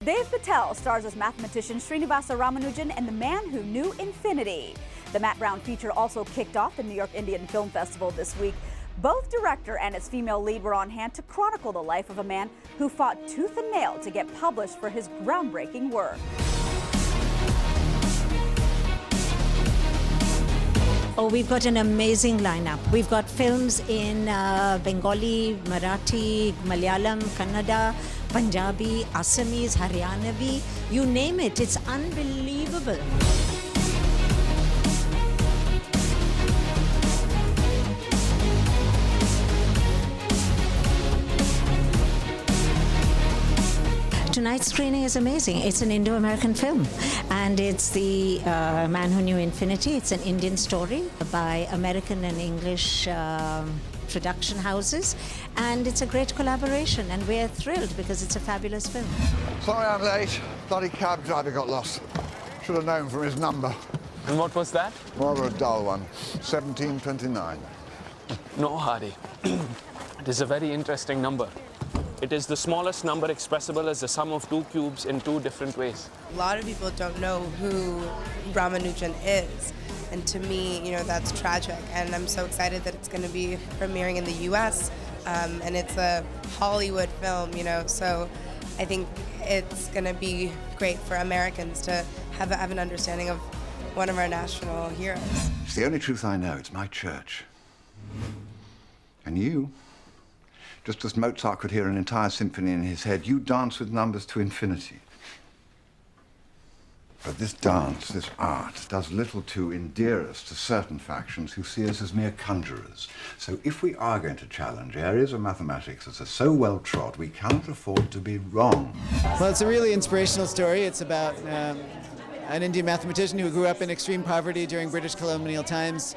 Dev Patel stars as mathematician Srinivasa Ramanujan in The Man Who Knew Infinity. The Matt Brown feature also kicked off the New York Indian Film Festival this week. Both director and its female lead were on hand to chronicle the life of a man who fought tooth and nail to get published for his groundbreaking work. Oh, we've got an amazing lineup. We've got films in Bengali, Marathi, Malayalam, Kannada, Punjabi, Assamese, Haryanavi, you name it, it's unbelievable. Tonight's screening is amazing. It's an Indo-American film, and it's The Man Who Knew Infinity. It's an Indian story by American and English production houses, and it's a great collaboration, and we're thrilled because it's a fabulous film. Sorry I'm late. Bloody cab driver got lost. Should have known from his number. And what was that? Rather a dull one. 1729. No, Hardy. It is a very interesting number. It is the smallest number expressible as the sum of two cubes in two different ways. A lot of people don't know who Ramanujan is. And to me, you know, that's tragic. And I'm so excited that it's going to be premiering in the US. And it's a Hollywood film, you know, so I think it's going to be great for Americans to have an understanding of one of our national heroes. It's the only truth I know. It's my church. And you, just as Mozart could hear an entire symphony in his head, you dance with numbers to infinity. But this dance, this art, does little to endear us to certain factions who see us as mere conjurers. So if we are going to challenge areas of mathematics that are so well trod, we cannot afford to be wrong. Well, it's a really inspirational story. It's about an Indian mathematician who grew up in extreme poverty during British colonial times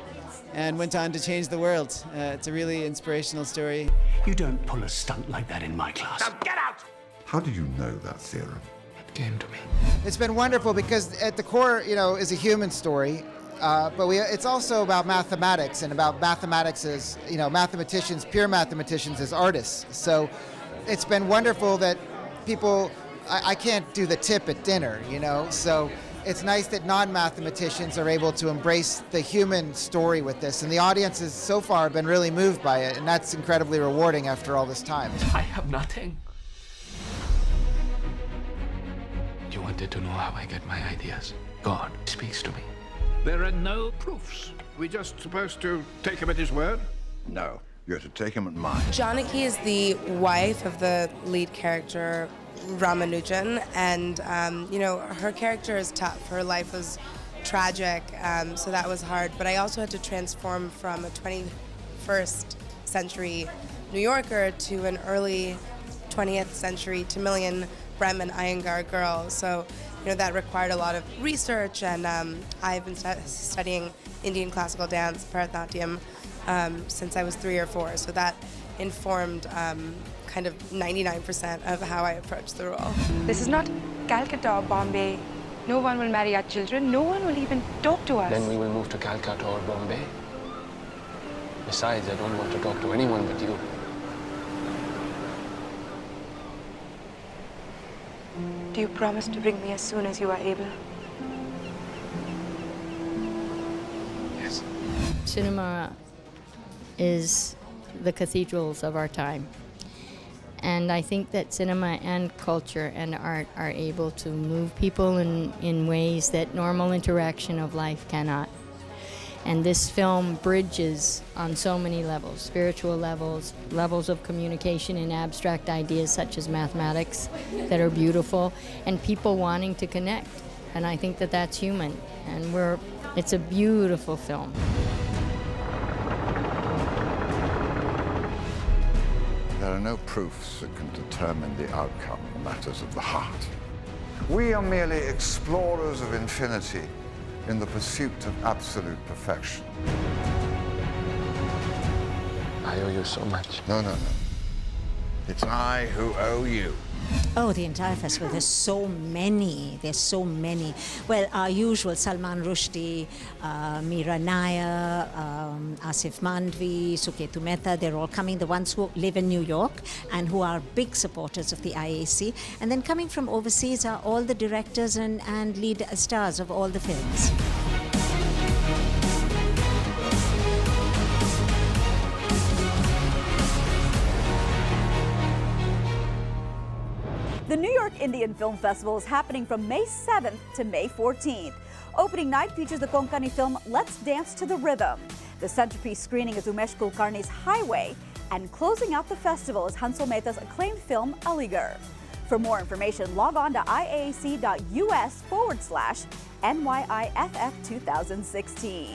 and went on to change the world. It's a really inspirational story. You don't pull a stunt like that in my class. Now get out! How did you know that theorem? It came to me. It's been wonderful because at the core, you know, is a human story, but it's also about mathematics and about mathematics as, you know, mathematicians, pure mathematicians as artists. So it's been wonderful that people, I can't do the tip at dinner, you know, so it's nice that non-mathematicians are able to embrace the human story with this, and the audience has so far been really moved by it, and that's incredibly rewarding after all this time. I have nothing. You wanted to know how I get my ideas. God speaks to me. There are no proofs. We're just supposed to take him at his word? No, you're to take him at mine. Janaki is the wife of the lead character, Ramanujan, and you know, her character is tough. Her life was tragic, so that was hard. But I also had to transform from a 21st century New Yorker to an early 20th century Tamilian Brahmin Iyengar girl. So, you know, that required a lot of research, and I've been studying Indian classical dance, Bharatanatyam, since I was 3 or 4. So that informed kind of 99% of how I approach the role. This is not Calcutta or Bombay. No one will marry our children. No one will even talk to us. Then we will move to Calcutta or Bombay. Besides, I don't want to talk to anyone but you. Do you promise to bring me as soon as you are able? Yes. Cinema is the cathedrals of our time. And I think that cinema and culture and art are able to move people in ways that normal interaction of life cannot. And this film bridges on so many levels, spiritual levels, levels of communication in abstract ideas such as mathematics that are beautiful, and people wanting to connect. And I think that that's human. And it's a beautiful film. There are no proofs that can determine the outcome in matters of the heart. We are merely explorers of infinity in the pursuit of absolute perfection. I owe you so much. No, no, no. It's I who owe you. Oh, the entire festival. There's so many. There's so many. Well, our usual Salman Rushdie, Meera Nair, Asif Mandvi, Suketu Mehta, they're all coming. The ones who live in New York and who are big supporters of the IAC. And then coming from overseas are all the directors and lead stars of all the films. The New York Indian Film Festival is happening from May 7th to May 14th. Opening night features the Konkani film Let's Dance to the Rhythm. The centerpiece screening is Umesh Kulkarni's Highway, and closing out the festival is Hansal Mehta's acclaimed film Aligarh. For more information, log on to iaac.us/NYIFF 2016.